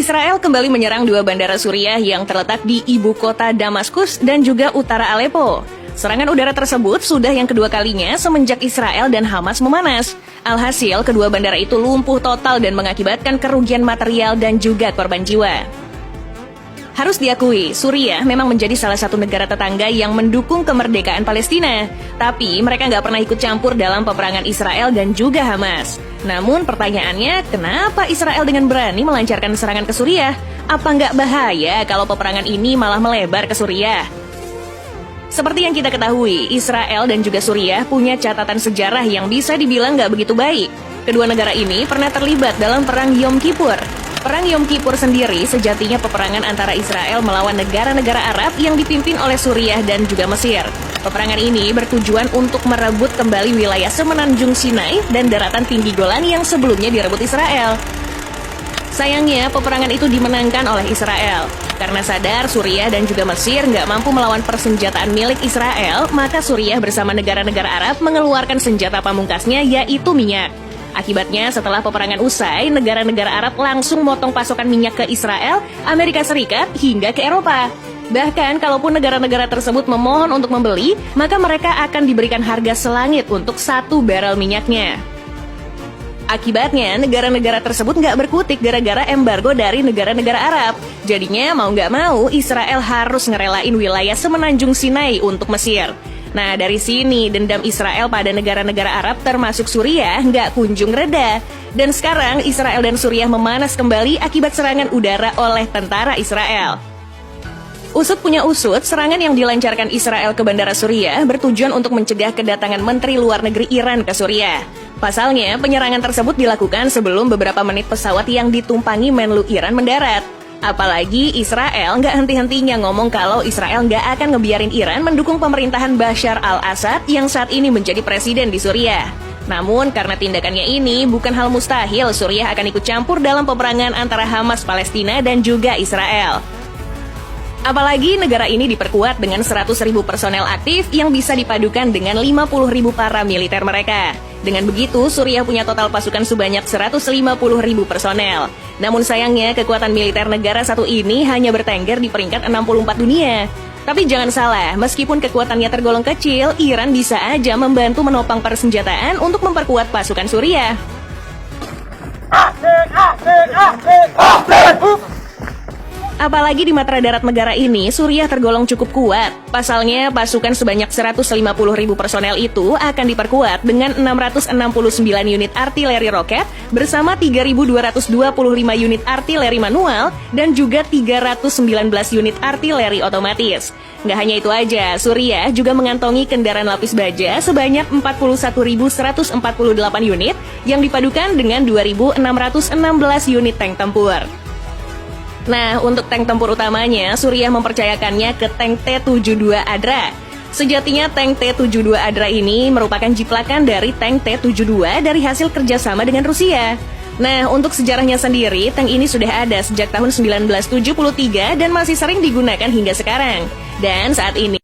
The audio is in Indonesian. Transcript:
Israel kembali menyerang dua bandara Suriah yang terletak di ibu kota Damaskus dan juga utara Aleppo. Serangan udara tersebut sudah yang kedua kalinya semenjak Israel dan Hamas memanas. Alhasil, kedua bandara itu lumpuh total dan mengakibatkan kerugian material dan juga korban jiwa. Harus diakui, Suriah memang menjadi salah satu negara tetangga yang mendukung kemerdekaan Palestina. Tapi mereka nggak pernah ikut campur dalam peperangan Israel dan juga Hamas. Namun pertanyaannya, kenapa Israel dengan berani melancarkan serangan ke Suriah? Apa nggak bahaya kalau peperangan ini malah melebar ke Suriah? Seperti yang kita ketahui, Israel dan juga Suriah punya catatan sejarah yang bisa dibilang nggak begitu baik. Kedua negara ini pernah terlibat dalam perang Yom Kippur. Perang Yom Kippur sendiri sejatinya peperangan antara Israel melawan negara-negara Arab yang dipimpin oleh Suriah dan juga Mesir. Peperangan ini bertujuan untuk merebut kembali wilayah semenanjung Sinai dan daratan tinggi Golan yang sebelumnya direbut Israel. Sayangnya, peperangan itu dimenangkan oleh Israel. Karena sadar Suriah dan juga Mesir nggak mampu melawan persenjataan milik Israel, maka Suriah bersama negara-negara Arab mengeluarkan senjata pamungkasnya, yaitu minyak. Akibatnya, setelah peperangan usai, negara-negara Arab langsung motong pasokan minyak ke Israel, Amerika Serikat, hingga ke Eropa. Bahkan, kalaupun negara-negara tersebut memohon untuk membeli, maka mereka akan diberikan harga selangit untuk 1 barel minyaknya. Akibatnya, negara-negara tersebut nggak berkutik gara-gara embargo dari negara-negara Arab. Jadinya, mau nggak mau, Israel harus ngerelain wilayah semenanjung Sinai untuk Mesir. Nah, dari sini dendam Israel pada negara-negara Arab termasuk Suriah nggak kunjung reda. Dan sekarang Israel dan Suriah memanas kembali akibat serangan udara oleh tentara Israel. Usut punya usut, serangan yang dilancarkan Israel ke bandara Suriah bertujuan untuk mencegah kedatangan Menteri Luar Negeri Iran ke Suriah. Pasalnya, penyerangan tersebut dilakukan sebelum beberapa menit pesawat yang ditumpangi Menlu Iran mendarat. Apalagi Israel nggak henti-hentinya ngomong kalau Israel nggak akan ngebiarin Iran mendukung pemerintahan Bashar al-Assad yang saat ini menjadi presiden di Suriah. Namun karena tindakannya ini bukan hal mustahil Suriah akan ikut campur dalam peperangan antara Hamas Palestina dan juga Israel. Apalagi negara ini diperkuat dengan 100.000 personel aktif yang bisa dipadukan dengan 50.000 para militer mereka. Dengan begitu, Suriah punya total pasukan sebanyak 150.000 personel. Namun sayangnya, kekuatan militer negara satu ini hanya bertengger di peringkat 64 dunia. Tapi jangan salah, meskipun kekuatannya tergolong kecil, Iran bisa aja membantu menopang persenjataan untuk memperkuat pasukan Suriah. Apalagi di matra darat negara ini, Suriah tergolong cukup kuat. Pasalnya, pasukan sebanyak 150.000 personel itu akan diperkuat dengan 669 unit artileri roket bersama 3.225 unit artileri manual dan juga 319 unit artileri otomatis. Nggak hanya itu aja, Suriah juga mengantongi kendaraan lapis baja sebanyak 41.148 unit yang dipadukan dengan 2.616 unit tank tempur. Nah, untuk tank tempur utamanya, Suriah mempercayakannya ke tank T-72 Adra. Sejatinya tank T-72 Adra ini merupakan jiplakan dari tank T-72 dari hasil kerjasama dengan Rusia. Nah, untuk sejarahnya sendiri, tank ini sudah ada sejak tahun 1973 dan masih sering digunakan hingga sekarang. Dan saat ini